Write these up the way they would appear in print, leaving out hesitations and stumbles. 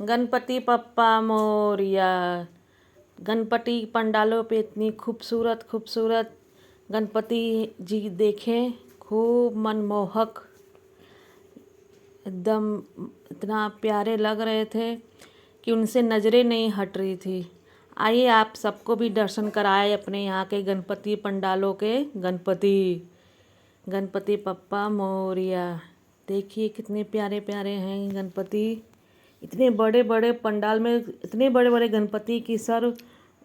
गणपति पप्पा मोरिया। गणपति पंडालों पे इतनी खूबसूरत खूबसूरत गणपति जी देखे, खूब मनमोहक, एकदम इतना प्यारे लग रहे थे कि उनसे नज़रें नहीं हट रही थी। आइए आप सबको भी दर्शन कराए अपने यहाँ के गणपति पंडालों के गणपति पप्पा मोरिया। देखिए कितने प्यारे प्यारे हैं गणपति। इतने बड़े बड़े पंडाल में इतने बड़े बड़े गणपति की सर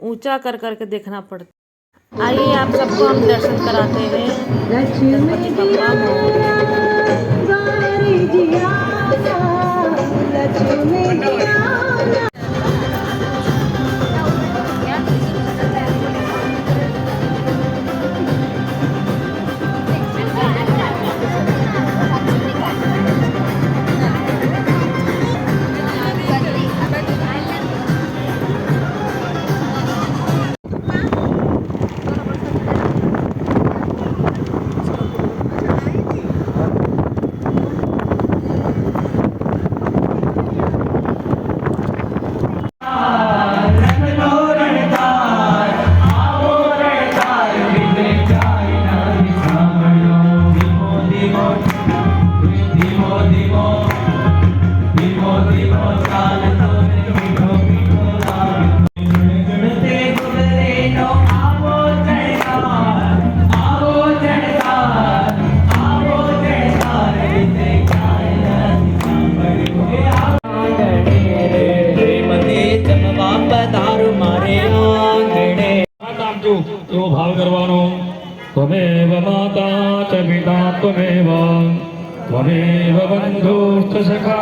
ऊंचा कर करके देखना पड़ता। आइए आप सबको हम दर्शन कराते हैं गणपति पप्पा मोरिया। એવો ભાવ કરવાનો. ત્વમેવ માતા ચ પિતા ત્વમેવ બંધુશ્ચ સખા.